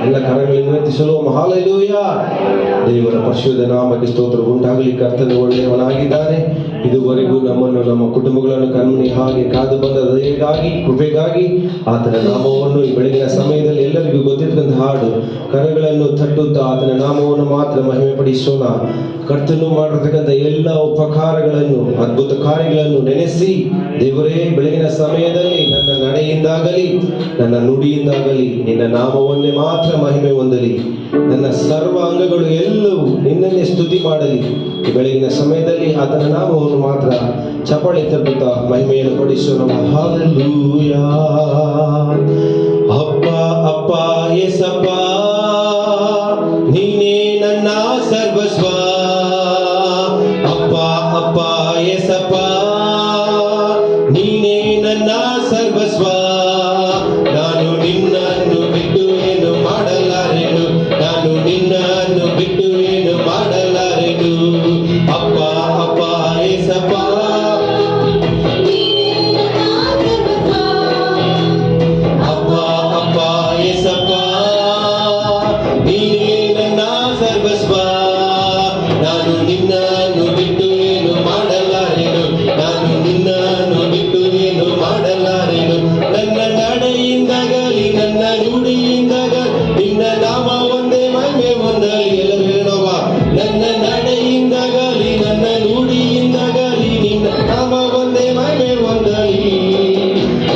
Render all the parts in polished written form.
ಎಲ್ಲ ಕರಗಳಿಂದ ವಂದಿಸಲು ಹಲ್ಲೆಲೂಯಾ. ದೇವರ ಪರಿಶುದ್ಧ ನಾಮಕ್ಕೆ ಸ್ತೋತ್ರ ಉಂಟಾಗಲಿ. ಕರ್ತನು ಒಳ್ಳೆಯವನಾಗಿದ್ದಾನೆ. ಇದುವರೆಗೂ ನಮ್ಮನ್ನು ನಮ್ಮ ಕುಟುಂಬಗಳನ್ನು ಕಣ್ಣಿ ಹಾಗೆ ಕಾದು ಬಂದ ದಯೆಗಾಗಿ ಕೃಪೆಗಾಗಿ ಆತನ ನಾಮವನ್ನು ಈ ಬೆಳಗಿನ ಸಮಯದಲ್ಲಿ ಎಲ್ಲರಿಗೂ ಗೊತ್ತಿರತಕ್ಕಂಥ ಹಾಡು ಕರಗಳನ್ನು ತಟ್ಟುತ್ತಾ ಆತನ ನಾಮವನ್ನು ಮಾತ್ರ ಮಹಿಮೆ ಪಡಿಸೋಣ. ಕರ್ತನು ಮಾಡಿರ್ತಕ್ಕಂಥ ಎಲ್ಲ ಉಪಕಾರಗಳನ್ನು ಅದ್ಭುತ ಕಾರ್ಯಗಳನ್ನು ನೆನೆಸಿ ದೇವರೇ ಬೆಳಗಿನ ಸಮಯದಲ್ಲಿ ನನ್ನ ನಡೆಯಿಂದಾಗಲಿ ನನ್ನ ನುಡಿಯಿಂದಾಗಲಿ ನಿನ್ನ ನಾಮವನ್ನೇ ಮಾತ್ರ ಮಹಿಮೆ ಹೊಂದಲಿ. ನನ್ನ ಸರ್ವ ಅಂಗಗಳು ಎಲ್ಲವೂ ನಿನ್ನನ್ನೇ ಸ್ತುತಿ ಮಾಡಲಿ. ಈ ಬೆಳಗಿನ ಸಮಯದಲ್ಲಿ ಆತನ ನಾಮವನ್ನು ಮಾತ್ರ ಚಪಳಿ ತಟ್ಟುತ್ತಾ ಮಹಿಮೆಯನ್ನು ಪಡಿಸೋಣ. ಹಲ್ಲೆಲೂಯಾ. ಅಪ್ಪ ಅಪ್ಪ ಯೇಸಪ್ಪ ನೀನೇ ನನ್ನ ಸರ್ವಸ್ವ. ಅಪ್ಪ ಅಪ್ಪ ಯೇಸಪ್ಪ ನೀನೇ ನನ್ನ ಸರ್ವಸ್ವ. ನಾನು ನಿನ್ನನ್ನು ಬಿಟ್ಟು ಏನು ಮಾಡಲಾರೆನು. ನಾನು ನಿನ್ನನ್ನು ಬಿಟ್ಟು ಏನು ಮಾಡಲಾರೆನು. ಅಪ್ಪ ಅಪ್ಪ ಯೇಸಪ್ಪ ಅಪ್ಪ ಅಪ್ಪ ಯೇಸಪ್ಪ ನೀನೇ ನನ್ನ ಸರ್ವಸ್ವ. ನಾನು ನಿನ್ನನ್ನು ಬಿಟ್ಟು ಏನು ಮಾಡಲಾರೆನು. ನಾನು ನಿನ್ನನ್ನು ಬಿಟ್ಟು ಏನು ಮಾಡಲಾರೆನು. ನನ್ನ ನಡೆಯಿಂದಾಗಲಿ ನನ್ನ ನುಡಿಯಿಂದಾಗಲಿ ನಿನ್ನ ನಾಮ ಒಂದೇ ಮಹಿಮೆ ಹೊಂದಲಿ. ಎಲ್ಲರೂ ಹೇಳೋವ. ನನ್ನ ನಡೆಯಿಂದಾಗಲಿ ನನ್ನ ನುಡಿಯಿಂದಾಗಲಿ ನಿನ್ನ ನಾಮ ಒಂದೇ ಮಹಿಮೆ ಹೊಂದಲಿ.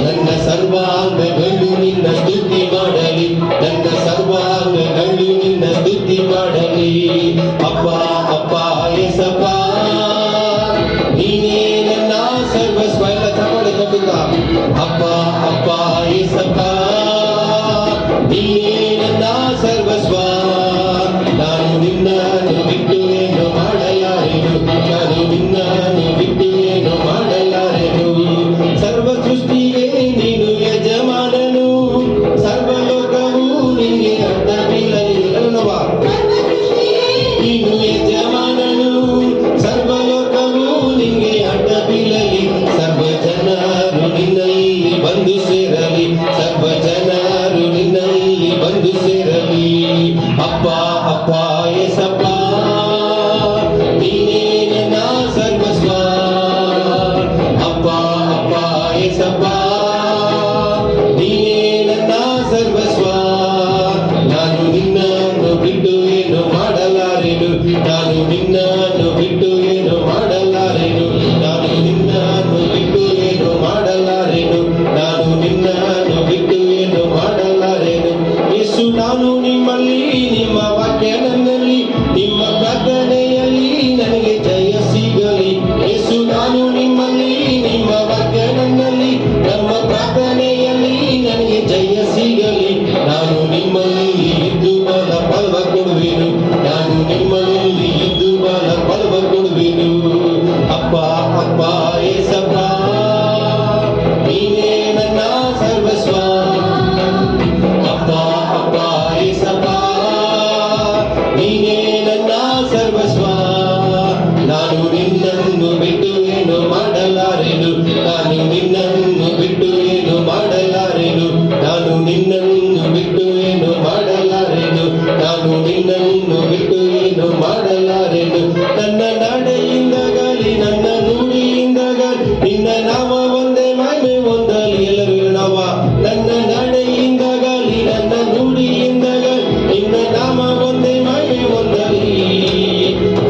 ನನ್ನ ಸರ್ವಾಂಗಗಳು ನಿನ್ನ ಸ್ತುತಿ ಮಾಡಲಿ. ನನ್ನ ಸರ್ವಾಂಗಗಳು ನಿನ್ನ ಸ್ತುತಿ ಮಾಡಲಿ. ಅಪ್ಪ ಅಪ್ಪ ಯೇಸಪ್ಪ ನೀನೇ ನನ್ನ ಸರ್ವಸ್ವ. ಎಲ್ಲ ಚಪಳಿ ತಟ್ಟುತ್ತ ಅಪ್ಪ ಅಪ್ಪ ಯೇಸಪ್ಪ ನೀನೇ ನನ್ನ ಸರ್ವಸ್ವ. ನಾನು ನಿನ್ನನ್ನು ಬಿಟ್ಟು ಏನು ಮಾಡಲಾರೆನು. ನಾನು ನಿನ್ನನ್ನು ಬಿಟ್ಟು ಏನು ಮಾಡಲಾರೆನು. ಸರ್ವ ಸೃಷ್ಟಿಗೆ ನೀನು ಯಜಮಾನನು. ಸರ್ವಲೋಕವು ನಿನಗೆ ಅಡ್ಡ ಬೀಳಲಿ. ನೀನು ಯಜಮಾನನು. ಸರ್ವಲೋಕವು ನಿನಗೆ ಅಡ್ಡ ಬೀಳಲಿ. ಸರ್ವ ಜನರು ನಿನ್ನಲ್ಲಿ ಬಂದು ಸೇರಲಿ. ಸರ್ವ ಜನರು ನಿನ್ನಲ್ಲಿ ಬಂದು ಸೇರಲಿ. ಅಪ್ಪ ಅಪ್ಪ ಯೇಸಪ್ಪ ನೀನೇ ನನ್ನ ಸರ್ವಸ್ವ. ಅಪ್ಪ ಅಪ್ಪ ಯೇಸಪ್ಪ ನೀನೇ ನನ್ನ ಸರ್ವಸ್ವ. ನಾನು ನಿನ್ನನ್ನು ಬಿಟ್ಟು ಏನು ಮಾಡಲಾರೆನು. ನಾನು ನಿನ್ನನ್ನು ಬಿಟ್ಟು ಏನು ಮಾಡಲಾರೆನು. ನಾನು ನಿನ್ನನ್ನು ಬಿಟ್ಟು ಏನು ಮಾಡಲಾರೆನು. ನಾನು ನಿನ್ನನ್ನು ಬಿಟ್ಟು ಏನು ಮಾಡಲಾರೆನು. ಯೇಸು ನಾನು ನಿಮ್ಮಲ್ಲಿ, ನಿಮ್ಮ ವಾಕ್ಯ ನನ್ನಲ್ಲಿ, ನಿಮ್ಮ ಪ್ರಾರ್ಥನೆಯಲ್ಲಿ ನನಗೆ ಜಯ ಸಿಗಲಿ. ಯೇಸು ನಾನು ನಿಮ್ಮಲ್ಲಿ, ನಿಮ್ಮ ವಾಕ್ಯ ನನ್ನಲ್ಲಿ, ನಮ್ಮ ಪ್ರಾರ್ಥನೆಯಲ್ಲಿ ನನಗೆ ಜಯ ಸಿಗಲಿ. ನಾನು ನಿಮ್ಮಲ್ಲಿ ಇದ್ದು ಬಲ ಫಲವ ಕೊಡುವೆನು. ನಾನು ನಿಮ್ಮಲ್ಲಿ ಇದ್ದು ಬಲ ಫಲವ ಕೊಡುವೆನು. ಅಪ್ಪ ಅಪ್ಪ ಯೇಸಪ್ಪ ನೀನೇ ನನ್ನ ಸರ್ವಸ್ವ. ಅಪ್ಪ ಅಪ್ಪ ಯೇಸಪ್ಪ ನೀನೇ ನನ್ನ ಸರ್ವಸ್ವ. ನಾನು ನಿನ್ನನ್ನು ಬಿಟ್ಟು ಏನು ಮಾಡಲಾರೆನು. ನಾನು ನಿನ್ನನ್ನು ಬಿಟ್ಟು ಏನು ಮಾಡಲಾರೆನು. ನಾನು ನಿನ್ನನ್ನು ಬಿಟ್ಟು ಏನು ಮಾಡಲಾರೆನು. ನಾನು ನಿನ್ನನ್ನು ಬಿಟ್ಟು ಏನು ಮಾಡಲಾರೆನು. ನನ್ನ ನಡೆಯಿಂದಾಗಲಿ ನನ್ನ ನುಡಿಯಿಂದಾಗಲಿ ನಿನ್ನ ನಾಮ ಒಂದೇ ಮಹಿಮೆ ಹೊಂದಲಿ. ಎಲ್ಲರೂ ಹೇಳೋಣ. ನನ್ನ ನಡೆಯಿಂದಾಗಲಿ ನನ್ನ ನುಡಿಯಿಂದಾಗಲಿ ನಿನ್ನ ನಾಮ ಒಂದೇ ಮಹಿಮೆ ಹೊಂದಲಿ.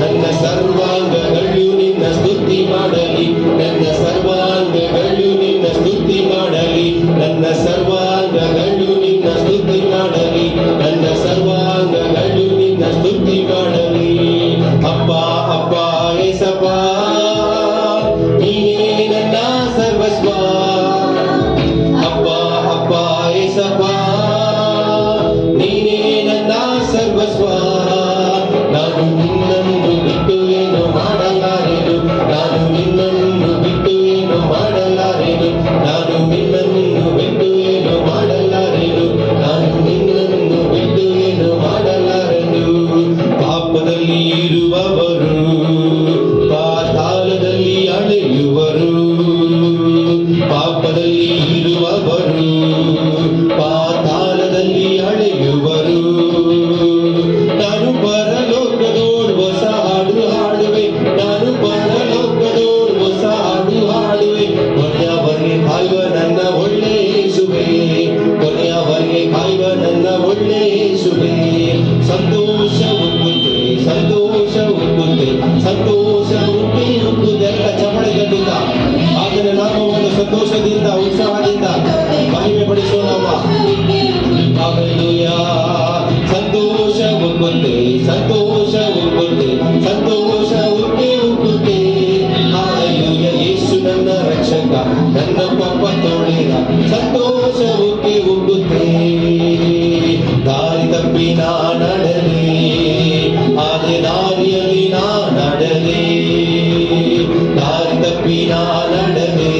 ನನ್ನ ಸರ್ವಾಂಗಗಳು ನಿನ್ನ ಸ್ತುತಿ ಮಾಡಲಿ. ನನ್ನ ಸರ್ವಾಂಗಗಳು ನಿನ್ನ ಸ್ತುತಿ ಮಾಡಲಿ. ನನ್ನ ಸರ್ವಾಂಗಗಳು ನಿನ್ನ ಸ್ತುತಿ ಮಾಡಲಿ. ನನ್ನ ಸರ್ವಾಂಗಗಳು ನಿನ್ನ ಸ್ತುತಿ ಮಾಡಲಿ. ಅಪ್ಪ ಅಪ್ಪ ಯೇಸಪ್ಪ ನೀನೇ ನನ್ನ ಸರ್ವಸ್ವ. ಅಪ್ಪ ಅಪ್ಪ ಯೇಸಪ್ಪ ನೀನೇ ನನ್ನ ಸರ್ವಸ್ವ. ನಾನು ನಿನ್ನನ್ನು ಬಿಟ್ಟು ಏನು ಮಾಡಲಾರೆನು. ನಾನು ನಿನ್ನನ್ನು ಬಿಟ್ಟು ಏನು ಮಾಡಲಾರೆನು. ನಾನು ನಿನ್ನನ್ನು ಬಿಟ್ಟು ಏನು ಮಾಡಲಾರೆನು. ನಾನು ನಿನ್ನನ್ನು ಬಿಟ್ಟು ಏನು ಮಾಡಲಾರೆನು. ಪಾಪದಲ್ಲಿ ಇರುವವರು ಪಾತಾಳದಲ್ಲಿ ಅಳೆಯುವರು. ಪಾಪದಲ್ಲಿ ಇರುವವರು ಪಾತಾಳದಲ್ಲಿ ಅಳೆಯುವರು. ಉಕ್ಕುತ್ತೆ, ಸಂತೋಷ ಉಕ್ಕುತ್ತೆ, ಸಂತೋಷ ಉಕ್ಕಿ ಉಕ್ಕುತ್ತೆ. ಹಾಲೆಲೂಯಾ, ಯೇಸು ನನ್ನ ರಕ್ಷಕ, ನನ್ನ ಪಾಪ ತೊಳೆದ, ಸಂತೋಷ ಉಕ್ಕಿ ಉಕ್ಕುತ್ತೆ. ದಾರಿ ತಪ್ಪಿ ನಾ ನಡೆದೆ, ಅದೇ ದಾರಿಯಲ್ಲಿ ನಾ ನಡೆದೆ. ದಾರಿ ತಪ್ಪಿ ನಾ ನಡೆದೆ,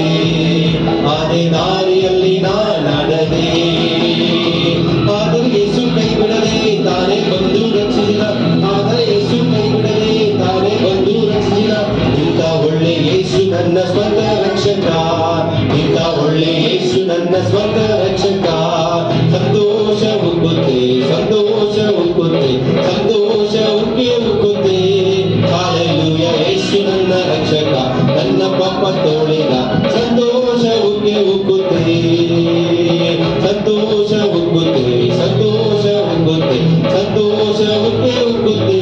ಅದೇ ದಾರಿಯಲ್ಲಿ ನಾ ನಡೆದೆ. ಆದರೆ ಯೇಸು ಕೈ ಬಿಡದೆ ತಾನೇ ಬಂದು ರಕ್ಷಿಸಿದ, ಆದರೆ ಯೇಸು ಕೈ ಬಿಡದೆ ತಾನೇ ಬಂದು ರಕ್ಷಿಸಿದ. ಇಂಥ ಒಳ್ಳೆ ಯೇಸು ನನ್ನ ಸ್ವಂತ ರಕ್ಷಕ, ಇಂಥ ಒಳ್ಳೆ ಯೇಸು ನನ್ನ ಸ್ವಂತ ರಕ್ಷಕ. ಸಂತೋಷ ಉಕ್ಕುತ್ತೆ, ಸಂತೋಷ ಉಕ್ಕುತ್ತೆ, ಸಂತೋಷ ಉಕ್ಕಿ ಉಕ್ಕುತ್ತೆ. ಹಾಲೆಲೂಯಾ, ಯೇಸು ನನ್ನ ರಕ್ಷಕ, ನನ್ನ ಪಾಪ ತೊಳೆದ, ಸಂತೋಷ ಉಕ್ಕಿ ಉಕ್ಕುತ್ತೆ, ಸಂತೋಷ ಉಕ್ಕುತ್ತೆ, ಸಂತೋಷ ಉಕ್ಕುತ್ತೆ, ಸಂತೋಷ ಉಕ್ಕಿ ಉಕ್ಕುತ್ತೆ.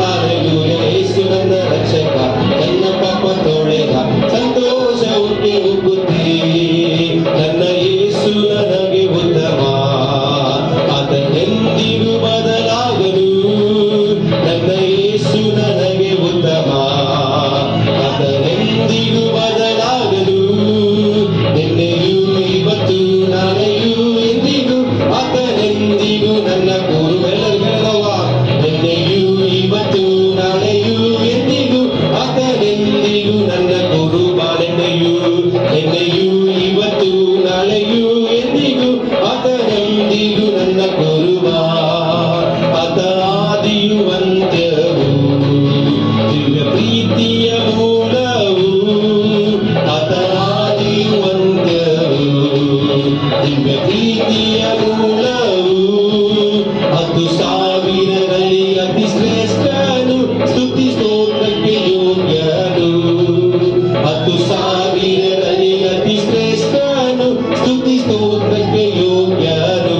ಹಾಲೆಲೂಯಾ, ಯೇಸು ನನ್ನ ರಕ್ಷಕ, ನನ್ನ ಪಾಪ ತೊಳೆದ, ಸಂತೋಷ ಉಕ್ಕಿ ಉಕ್ಕುತ್ತೆ. ನನ್ನ ಯೇಸು ನನಗೆ ಉತ್ತಮ, ಆತನೆಂದಿಗೂ ಬದಲಾಗಲು. ನನ್ನ ಯೇಸು ನನಗೆ ಉತ್ತಮ, ಆತನೆಂದಿಗೂ ಬದಲಾಗಲು. ನಿನ್ನೆಯೂ ಇವತ್ತು ನಾಳೆಯೂ ಎಂದಿಗೂ ಆತನೆಂದಿಗೂ ನನ್ನ ಗುರು. ಎಲ್ಲರಿಗೂ ಹೇಳವ, ನಿನ್ನೆಯೂ ಇವತ್ತು ನಾಳೆಯೂ ಎಂದಿಗೂ ಆತನೆಂದಿಗೂ ನನ್ನ ಗುರು. ಬಾಳೆಣ್ಣೆಯೂ ನಿನ್ನೆಯೂ ಇವತ್ತು ನಾಳೆಯೂ ಎಂದಿಗೂ ಆತನೆಂದಿಗೂ ನನ್ನ ಗುರುವ. ಆತ ಆದಿಯು ಅಂತ್ಯವೂ, ದಿವ್ಯ ಪ್ರೀತಿಯ ಮೂಲವು. ಆತ ಆದಿಯು ಅಂತ್ಯವೂ, ದಿವ್ಯ ಪ್ರೀತಿಯ ಮೂಲವು. 10,000ರಲ್ಲಿ ಅತಿ ಶ್ರೇಷ್ಠನು, ಸ್ತುತಿ ಸ್ತೋತ್ರಕ್ಕೆ ಯೋಗ್ಯನು. 10,000ರಲ್ಲಿ ಅತಿ ಶ್ರೇಷ್ಠನು, ಸ್ತುತಿ ಸ್ತೋತ್ರಕ್ಕೆ ಯೋಗ್ಯನು.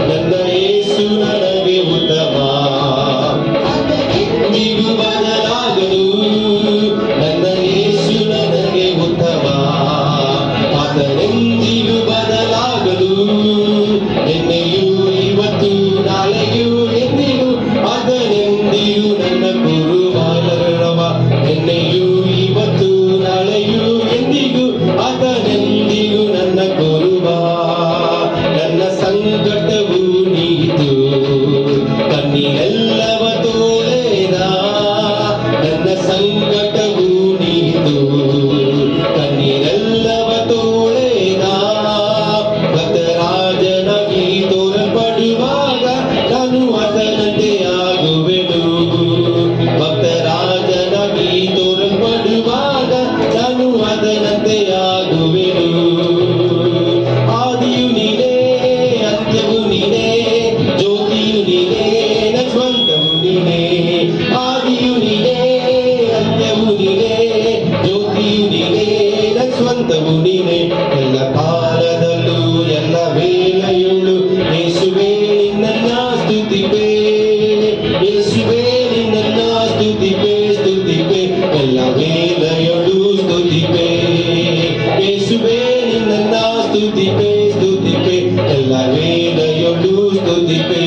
ನನ್ನ ಯೇಸು ನನಗೆ ಉತ್ತಮ, ಎಂದಿಗೂ ಬದಲಾಗಲು. ನನ್ನ ಯೇಸು ನನಗೆ ಉತ್ತಮ, ಆತನೆಂದಿಗೂ ಬದಲಾಗಲು. ನಿನ್ನೆಯೂ ಇವತ್ತು ನಾಳೆಯೂ ಎಂದಿಗೂ ಆತನೆಂದಿಗೂ ನನ್ನ ಗುರು. ಬಾಲರವ, ನಿನ್ನೆಯೂ ಇವತ್ತು ನಾಳೆಯೂ ಎಂದಿಗೂ ಆತನೆಂದಿಗೂ ನನ್ನ ಗುರುವ. ನನ್ನ ಸಂಕಟವು ನೀತು, ಕಣ್ಣೀರೆಲ್ಲವ ತೋಳೆದ. ನನ್ನ ಸಂಕಟವು ನೀತು, ಕಣ್ಣೀರೆಲ್ಲವ ತೋಳೆದ. ಭಕ್ತರಾಜನಾಗಿ ತೋರಲ್ಪಡುವಾಗ ನಾನು ಆತನಂತೆ ಆಗುವೆನು. ಭಕ್ತರಾಜನಾಗಿ ತೋರಲ್ಪಡುವಾಗ ನಾನು ಆತನಂತೆ ಆಗುವೆನು. ಆದಿಯು ನೀನೇ, ಅಂತ್ಯವು ನೀನೇ, ಜ್ಯೋತಿಯು ನೀನೇ, ನನ್ನ ಸ್ವಂತವು ನೀನೇ. ಆದಿಯು ನೀನೇ, ಅಂತ್ಯವು ನೀನೇ, ಜ್ಯೋತಿಯು ನೀನೇ, ನನ್ನ ಸ್ವಂತವು ನೀನೇ. ಎಲ್ಲ ಕಾಲದಲ್ಲೂ ಎಲ್ಲ ವೇಳೆಯಲ್ಲೂ ಯೇಸುವೇ ನಿನ್ನನ್ನ ಸ್ತುತಿಪೆ, ಯೇಸುವೇ ನಿನ್ನನ್ನ ಸ್ತುತಿಪೆ, ಸ್ತುತಿಪೆ. ಎಲ್ಲ ವೇಳೆಯಲ್ಲೂ ಸ್ತುತಿಪೆ, ಯೇಸುವೇ ನಿನ್ನನ್ನ ಸ್ತುತಿಪೆ, ಸ್ತುತಿಪೆ. ಎಲ್ಲ ವೇಳೆಯಲ್ಲೂ ಸ್ತುತಿಪೆ,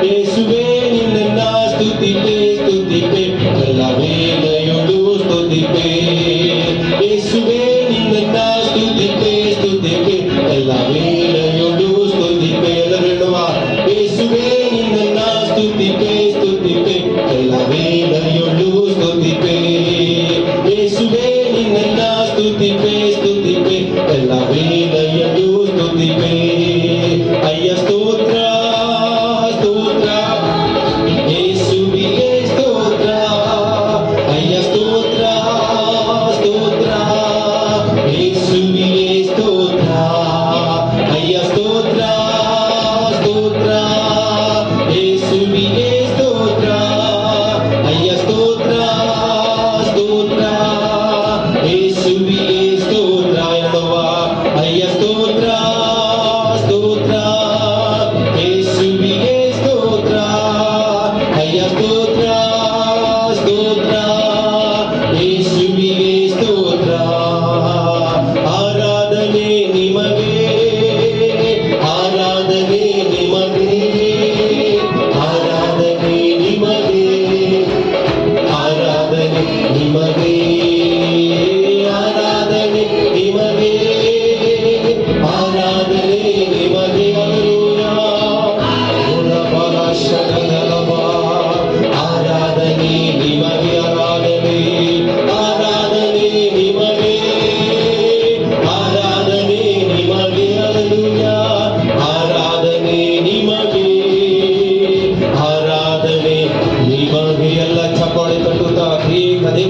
ಯೇಸುವೇ ನಿನ್ನನ್ನ ಸ್ತುತಿಪೆ, ಸ್ತುತಿಪೆ. ಎಲ್ಲ ವೇಳೆಯಲ್ಲೂ ಸ್ತುತಿಪೆ, ಯೇಸುವೇ ನಿನ್ನನ್ನ ಸ್ತುತಿಪೆ, ಸ್ತುತಿಪೆ. ಎಲ್ಲ ವೇಳೆಯಲ್ಲೂ ಸ್ತುತಿಪೆ. ಎಲ್ಲರೂ ಹೇಳುವ, ಯೇಸುವೇ ನಿನ್ನನ್ನ ಸ್ತುತಿಪೆ, ಸ್ತುತಿಪೆ. ಎಲ್ಲ ವೇಳೆಯಲ್ಲೂ ಸ್ತುತಿಪೆ, ಯೇಸುವೇ ನಿನ್ನನ್ನ ಸ್ತುತಿಪೆ, ಸ್ತುತಿಪೆ. ಎಲ್ಲ ವೇಳೆಯಲ್ಲೂ ಸ್ತುತಿಪೆ. ಅಯ್ಯ ಸ್ತೋತ್ರ, ಸ್ತೋತ್ರ, ಯೇಸುವಿಗೆ ಸ್ತೋತ್ರ. ಅಯ್ಯ ಸ್ತೋತ್ರ, ಸ್ತೋತ್ರ, ಯೇಸು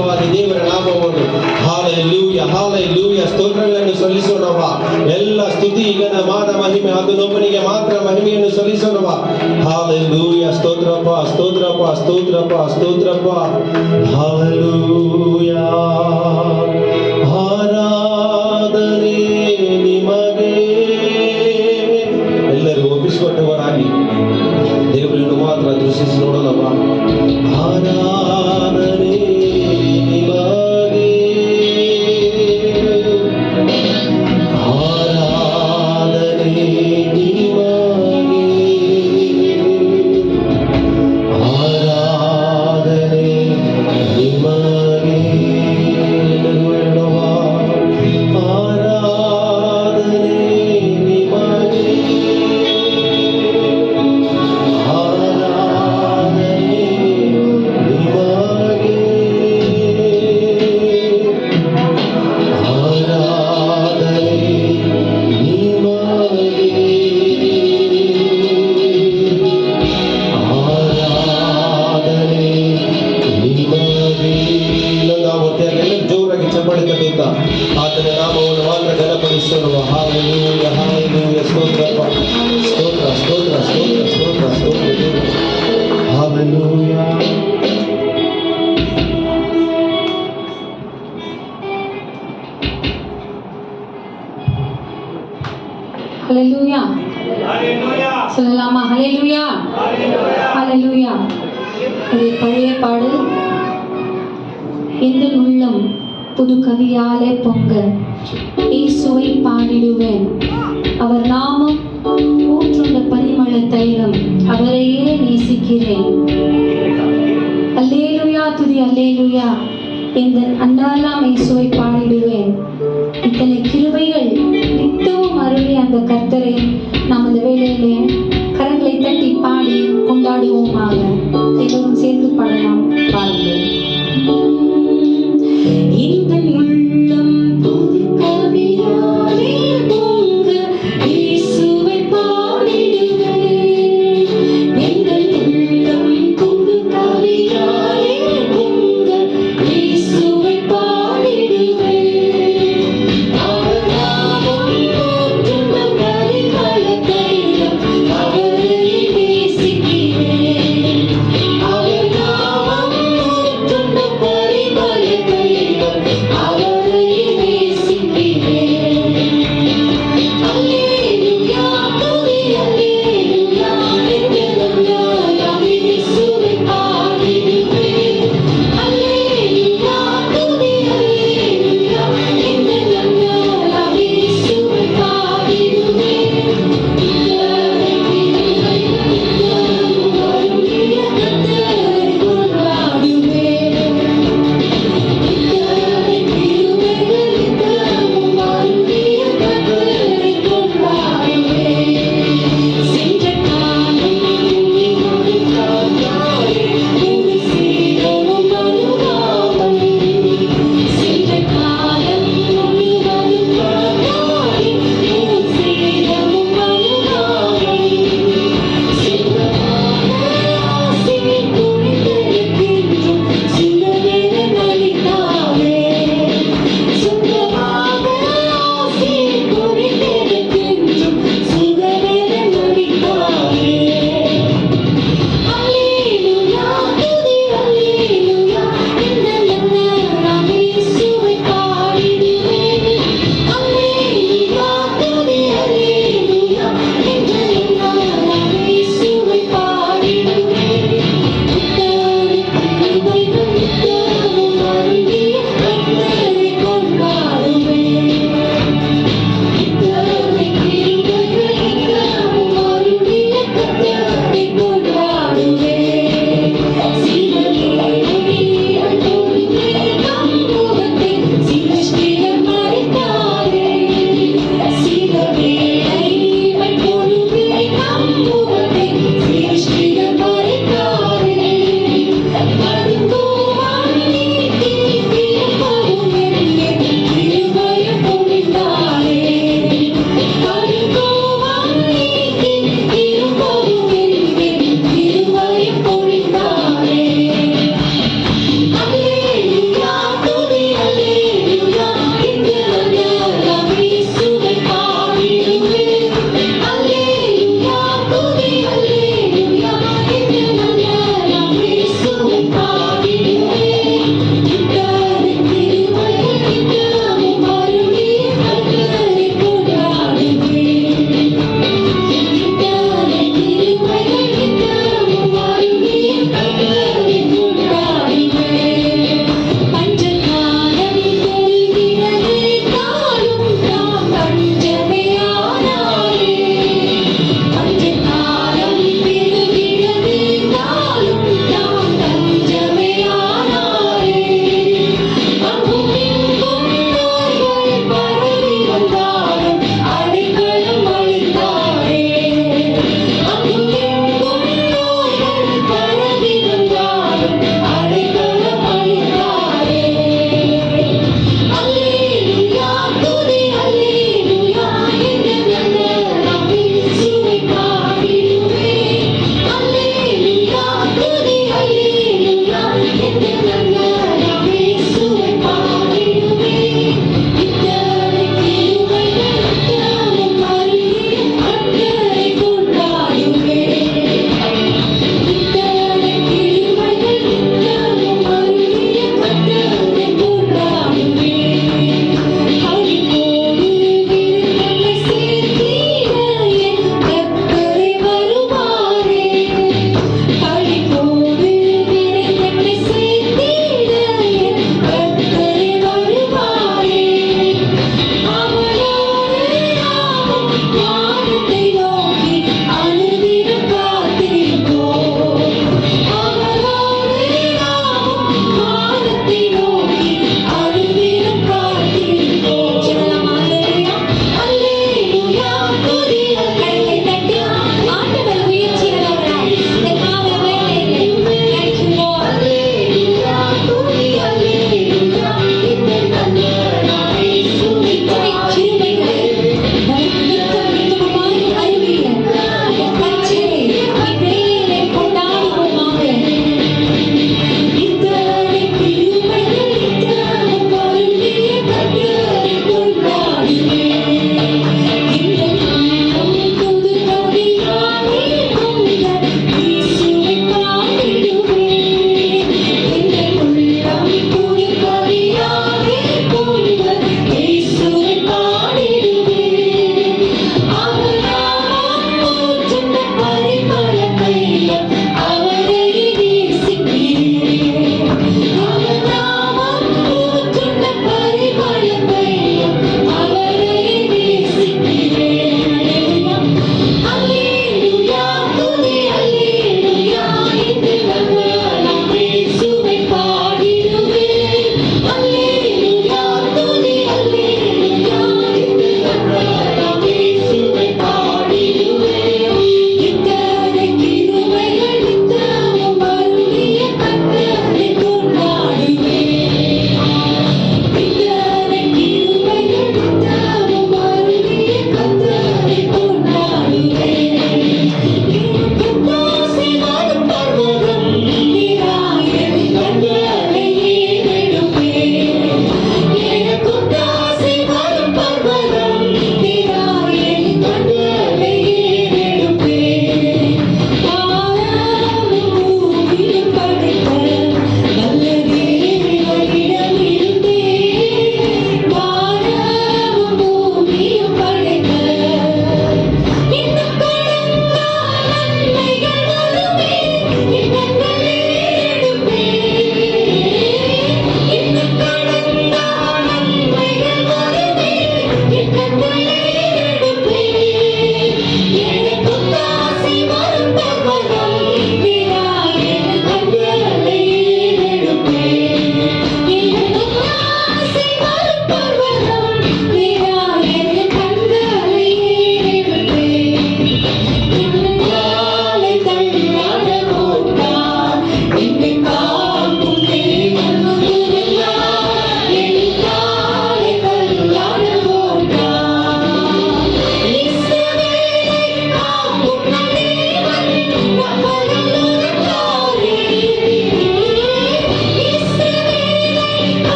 ದೇವಾದಿ ದೇವರ ನಾಮವನ್ನು ಹಾಲೆಲೂಯ ಹಾಲೆಲೂಯ ಸ್ತೋತ್ರಗಳನ್ನು ಸಲ್ಲಿಸೋಣವ. ಎಲ್ಲ ಸ್ತುತಿ ಘನ ಮಾನ ಮಹಿಮೆ ಅದನ್ನೊಬ್ಬನಿಗೆ ಮಾತ್ರ ಮಹಿಮೆಯನ್ನು ಸಲ್ಲಿಸೋಣವ. Hallelujah ಸ್ತೋತ್ರಪ್ಪ ಸ್ತೋತ್ರಪ್ಪ ಸ್ತೋತ್ರಪ್ಪ ಸ್ತೋತ್ರಪ್ಪ hallelujah. ಆರಾಧನೆ ನಿಮಗೆ. ಎಲ್ಲರೂ ಒಪ್ಪಿಸಿಕೊಟ್ಟವರಾಗಿ ದೇವರನ್ನು ಮಾತ್ರ ದೃಷ್ಟಿಸಿ ನೋಡೋಣವ. ಆರಾಧನೆ ನಿಮಗೆ, ಆರಾಧನೆ ನಿಮಗೆ, ಆರಾಧನೆ ನಿಮಗೆ. ಎಲ್ಲರೂ ಹೇಳುವ ಆರಾಧನೆ ನಿಮಗೆ, ಆರಾಧನೆ ನಿಮಗೆ, ಆರಾಧನೆ ನಿಮಗೆ, ಆರಾಧನೆ ನಿಮಗೆ. ಇನ್ನೊಂದು ಜೋರಾಗಿ ಚಪ್ಪಾಳೆ ತಟ್ಟುತ್ತಾ ಆತನ ನಾಮವನ್ನು ಮಾತ್ರ ಘನಪಡಿಸೋಣ. ಹಾಲೆಲೂಯ ಹಾಲೆಲೂಯ ಸ್ತೋತ್ರಪ್ಪ ಸ್ತೋತ್ರ ಸ್ತೋತ್ರ ಸ್ತೋತ್ರ ಸ್ತೋತ್ರ ಸ್ತೋತ್ರ ಹಾಲೆಲೂಯ. ஹல்லேலூயா சொல்லலாமா? ஹல்லேலூயா ஹல்லேலூயா. இது பழைய பாடல். எந்த உள்ளம் புது கவியாலே பொங்க இயேசுவை பாடிடுவேன். அவர் நாமம் ஊற்றுள்ள பரிமள தைலம், அவரையே நேசிக்கிறேன். அல்லேலூயா துதி அல்லேலூயா. இந்த அன்றாடம் இயேசுவை பாடிடுவேன். இத்தனை கிருபைகள் நித்தமும் அருளி அந்த கர்த்தரை நாம் அந்த வேளையிலே கரங்களை தட்டி பாடி கொண்டாடுவோமாக. எல்லோரும் சேர்ந்து பாடலாம். பாருங்கள். இந்த உள்ளம் புது கவியாலே பொங்க இயேசுவை பாடிடுவேன். எங்கள் உள்ளம் புது கவியாலே பொங்க இயேசுவை பாடிடுவேன். அவர் நாமம் ஊற்றுள்ள பரிமள தைலம், அவரை நேசிக்கிறேன். அவர் நாமம்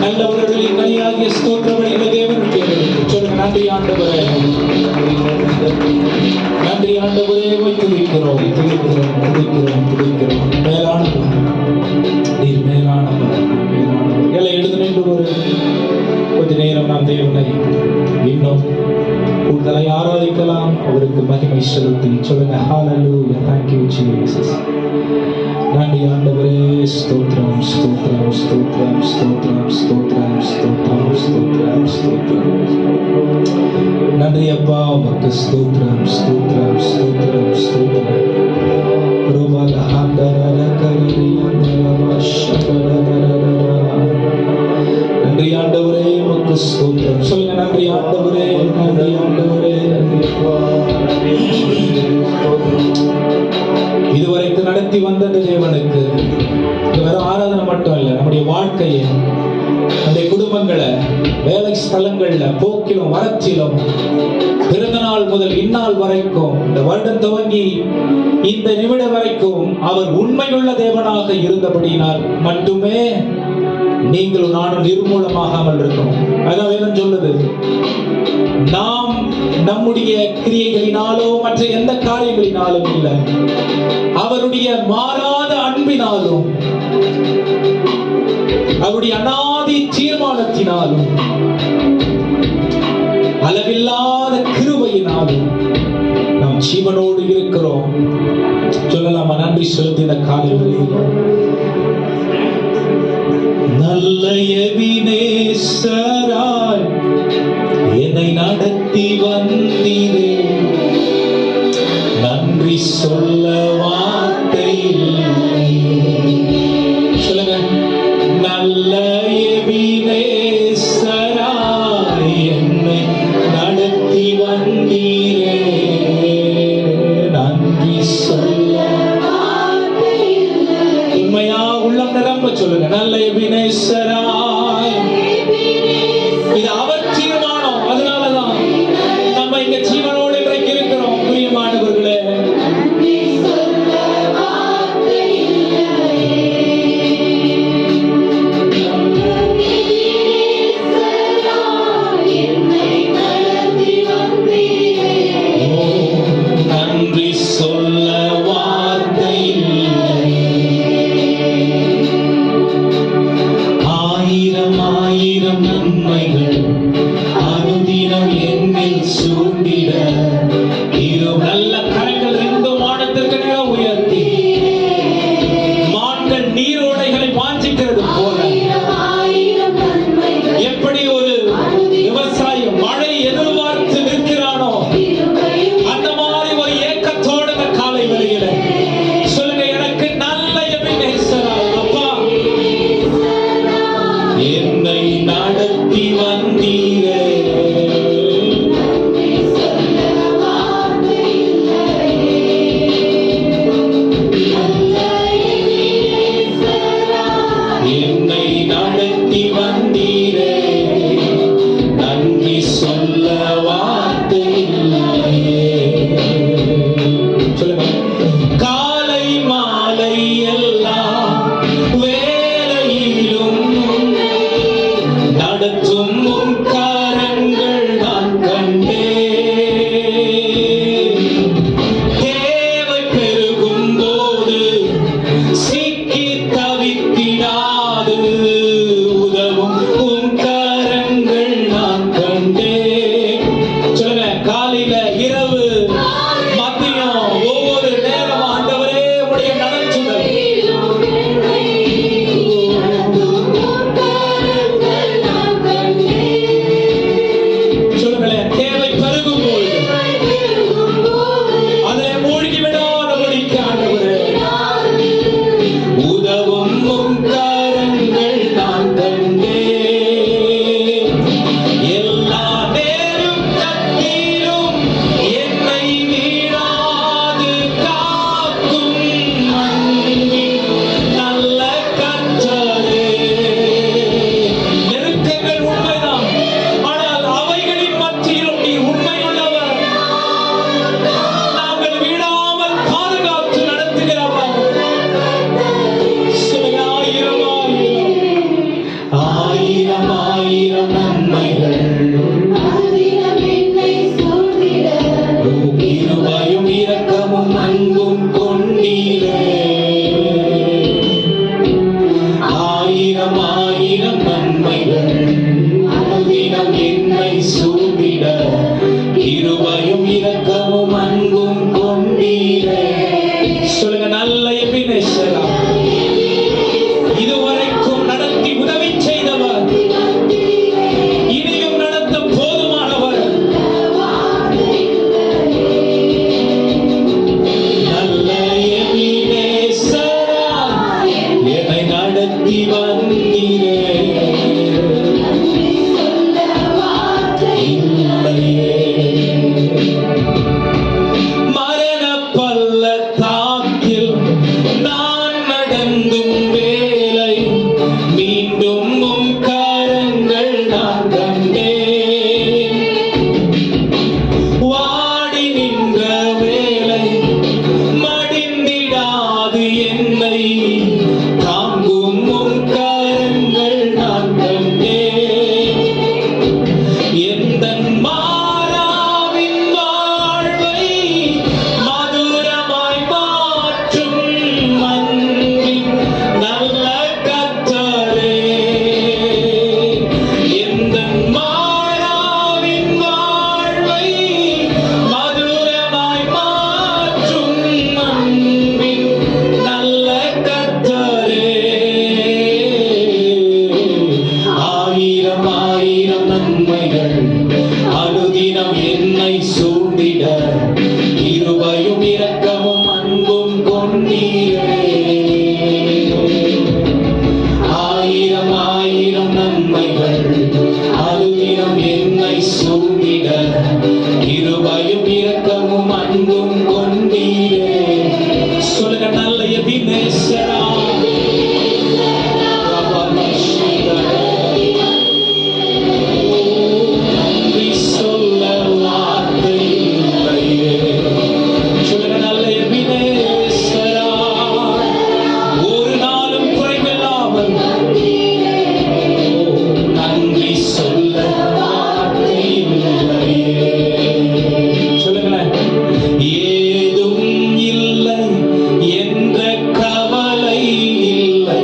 நல்லவர்களின் கனியாகிய ஸ்தோத்திரமடைந்த தேவனுக்கு சொல்லுங்க, நன்றி ஆண்டவரே, நன்றி ஆண்டவரே, துதிக்கிறோம் துதிக்கிறோம் துதிக்கிறோம் துதிக்கிறோம். மேலானவர் நீர், மேலானவர் மேலானவர். எல்லாம் எழுது நின்று கொஞ்ச நேரம் நாம் தேவனை இன்னும் கூடுதலை ஆராதிக்கலாம், அவருக்கு மகிமை செலுத்தி. சொல்லுங்க, ஹalleluya, thank you Jesus. நன்றி ஆண்டவரே, ஸ்தோத்திரம் ஸ்தோத்திரம் ஸ்தோத்திரம் ஸ்தோத்திரம் ஸ்தோத்திரம் ஸ்தோத்திரம் ஸ்தோத்திரம் ஸ்தோத்திரம். நன்றி அப்பா, உமக்கு ஸ்தோத்திரம் ஸ்தோத்திரம் ஸ்தோத்திரம் ஸ்தோத்திரம். ரோபால ஹாண்டரல கரரி அந்தரவா ஷடரரரரரா. நன்றி ஆண்டவரே, உமக்கு ஸ்தோத்திரம். சொல்லுங்க, நன்றி ஆண்டவரே, நன்றி ஆண்டவரே. இதுவரைக்கும் நடத்தி வந்த தேவனுக்கு வெறும் ஆராதனை மட்டும் இல்லை, நம்முடைய வாழ்க்கையை, நம்முடைய குடும்பங்களை, வேலை ஸ்தலங்கள்ல, போக்கிலும் வரச்சிலும், பிறந்த நாள் முதல் இந்நாள் வரைக்கும், இந்த வருடம் துவங்கி இந்த நிமிடம் வரைக்கும் அவர் உண்மையுள்ள தேவனாக இருந்தபடியினால் மட்டுமே நீங்களும் நானும் நிர்மூலமாகாமல் இருக்கணும். அதான் வேதம் சொல்லுது, நாம் நம்முடைய கிரியைகளினாலோ மற்ற எந்த காரியங்களினாலும் இல்லை, அவருடைய மாறாத அன்பினாலும் அவருடைய அநாதி தீர்மானத்தினாலும் அளவில்லாத கிருபையினாலும் நாம் ஜீவனோடு இருக்கிறோம். சொல்லலாமா? நன்றி செலுத்தின காலையில் நல்ல எபினேசராய் என்னை நடத்தி வந்தீரே, நன்றி சொல்ல வார்த்தை இல்லை. சொல்லுங்க, நல்ல எபினேசராய் என்னை நடத்தி வந்தீரே, நன்றி சொல்ல வார்த்தை இல்லை. உண்மையா உள்ளம் நிரம்ப சொல்லுங்க, நல்ல எபினேசராய். இது அவர் தீர்மானம், அதனாலதான் நம்ம இங்க ஜீவனோடு இன்றைக்கு இருக்கிறோம். பிரியமானவர்களே, நன்றி சொல்ல வார்த்தை இல்லை. ஆயிரம் ஆயிரம் நன்மைகள் அனுதினம் என்னில் சூழ்ந்திட, இரு நல்ல கரங்கள் ரெண்டு வானத்திற்கு நேர உயர்த்தி மான்கள் நீரோடைகளை வாஞ்சிக்கிறது போல, எப்படி ஒரு விவசாயி மழை எதிர்பார்த்து நிற்கிறானோ அந்த மாதிரி ஒரு ஏக்கத்தோட காலை வேளையில சொல்லுங்க, எனக்கு நல்ல எபினேசராய் அப்பா என்னை நடத்தி வந்தீரே, சூடிட கிருபையும் இரக்கமும் அன்பும் கொண்டீரே. சொல்லுங்க, நல்ல எபினேசரா, இதுவரைக்கும் நடத்தி உதவி செய்தவர், இனியும் நடத்த போதுமானவர். நல்ல எபினேசரா, என்னை நடத்தி வந்தீரே. மரண பள்ளத்தாக்கில் நான் நடந்தும் வேலை, மீண்டும் உம் கரங்கள் நான் கண்டேன். வாடி நின்ற வேலை மடிந்திடாது என்னை தாங்கும் உம் கரங்கள் நான் கண்டேன். எந்தன் மாறாவின் வாழ்வை மதுரமாய் மாற்றும் அன்பின் நல்ல கர்த்தரே. எந்தன் மாறாவின் வாழ்வை மதுரமாய் மாற்றும் அன்பின் நல்ல கர்த்தரே. ஆயிரம் ஆயிரம் நன்மைகள் அனுதினம் என்னை சூழ்ந்திட கிருபையும் இரக்கமும் அன்பும் கொண்டீரே. ஆயிரம் ஆயிரம் நன்மைகள் அனுதினம் என்னை சூழ்ந்திட கிருபையும் இரக்கமும் அன்பும் கொண்டீரே. சொல்லுங்க, நல்ல எபினேசரா. நன்றி சொல்ல வார்த்தை இல்லையே. சொல்லுங்க, நல்ல எபினேசரா, ஒரு நாளும் குறைவில்லாமல் நன்றி சொல்ல வார்த்தை இல்லையே. சொல்லுங்களேன், ஏதும் இல்லை என்ற கவலை இல்லை,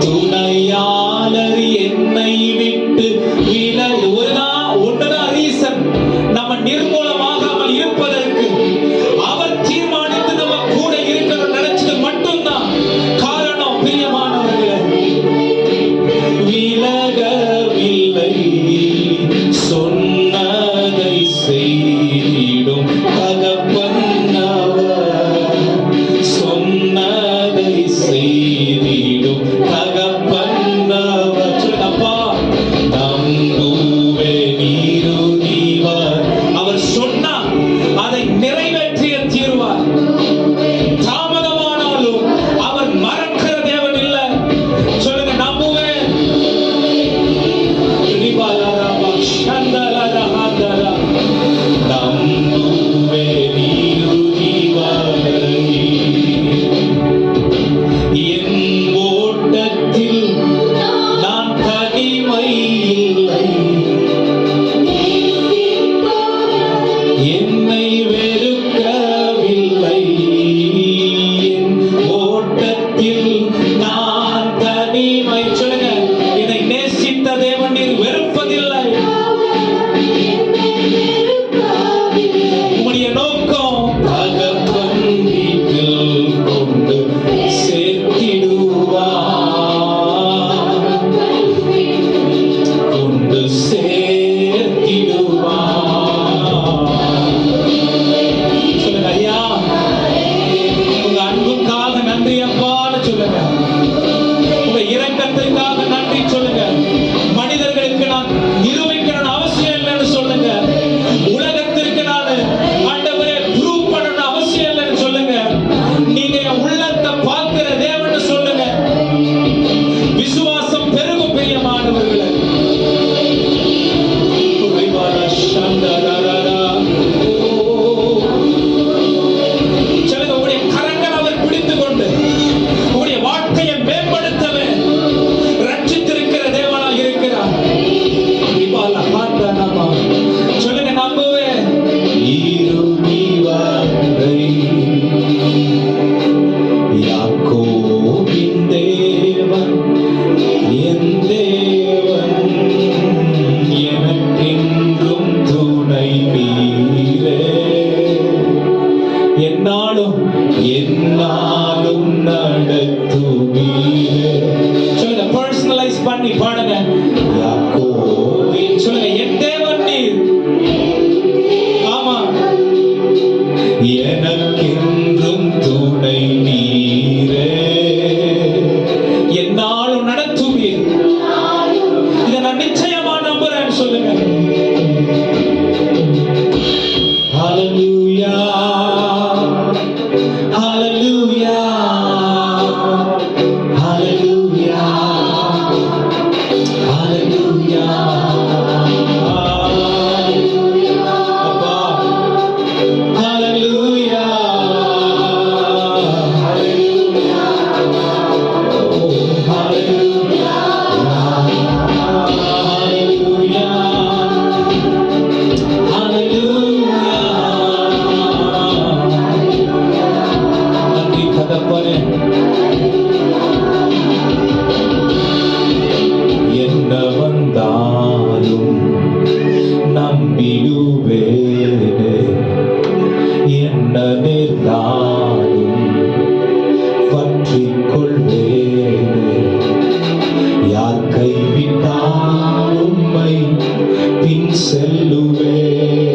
துணையாளர் என்னை விட்டு விலகி. ஒன்றுதான் ரீசன் நம்ம நிர்மூலமாகாமல் இருப்பதற்கு. அவர் தீர்மானித்து நம்ம கூட இருக்கிற நினைச்சது மட்டும்தான் காரணம். பிரியமானவர்களே, விலகவில்லை, சொன்னதை செய்திடும் தகப்பன் அவர். சொன்னதை செய்திடும் தகப்பன் அவர். அப்பா, நம்புவேன் சொல்லுங்க. ஹalleluya ஹalleluya ஹalleluya ஹalleluya. அப்பா ஹalleluya ஹalleluya ஹalleluya நன்றி தகப்பனே. என்ன வந்தாலும் நம்பிடுவேனே, என்ன நேர்ந்தாலும் பற்றிக் கொள்வேனே. யார் கைவிட்டால் உம்மை பின் செல்லுவேன்,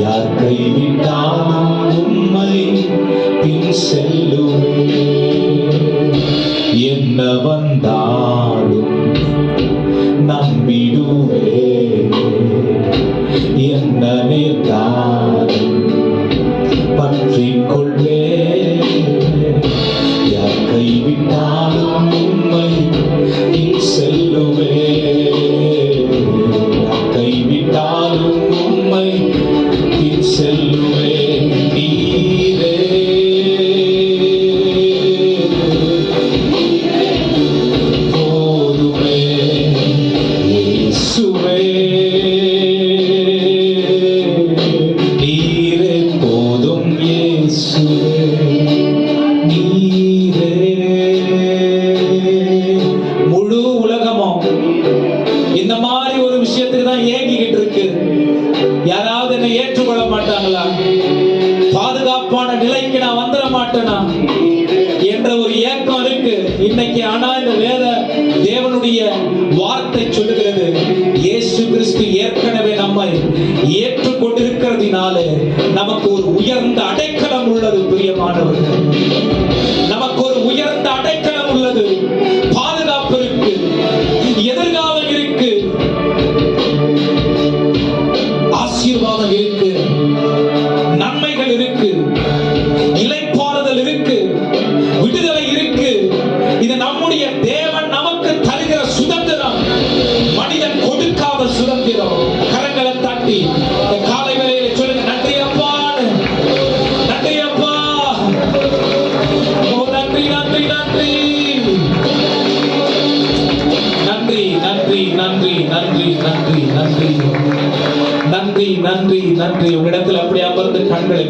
யார் கைவிட்டாலும் உம்மை பின் செல்லுவேன். என்ன வந்தாலும் நம்பிடுவேன், என்ன நேர்ந்தாலும் பற்றிக் கொள்வேன். யார் கைவிட்டாலும் உம்மை பின் செல்லுவேன், யார் கைவிட்டாலும் உம்மை பின் செல்லுவேன். நீரே போதுமே இயேசுவே, நீரே போதும் இயேசுவே, நீரே. முழு உலகமும் இந்த மாதிரி ஒரு விஷயத்துக்கு தான் ஏங்கிக்கிட்டு இருக்கு. யாராவது என்னை ஏற்றுக்கொள்ள மாட்டாங்களா, பாதுகாப்பான நிலைக்கு நான் வந்துட மாட்டேனா என்ற ஒரு ஏக்கம் இருக்கு இன்னைக்கு. ஆனா இந்த வேத தேவனுடைய வார்த்தை சொல்லுகிறது, இயேசு கிறிஸ்து ஏற்கனவே நம்மை ஏற்றுக்கொண்டிருக்கிறதுனாலே நமக்கு ஒரு உயர்ந்த அடைக்கலம் உள்ளது. பிரியமானவர்கள், நமக்கு ஒரு உயர்ந்த அடைக்கலம் உள்ளது. பாதுகாப்பு இருக்கு, எதிர்காலம் இருக்கு, ஆசீர்வாதம் இருக்கு, நன்மைகள் இருக்கு, இளைப்பாறுதல் இருக்கு, விடுதலை இருக்கு. இது நம்முடைய தேவன் நமக்கு தருகிற சுதந்திரம், மனிதன் கொடுக்காத சுதந்திரம். கரங்களை தட்டி இந்த காலை வேளையில சொல்லுங்க, நன்றி அப்பா, நன்றி அப்பா, ஓ நன்றி நன்றி நன்றி நன்றி நன்றி நன்றி நன்றி நன்றி நன்றி நன்றி நன்றி நன்றி. உங்களிடத்தில் அப்படி அமர்ந்து கண்களை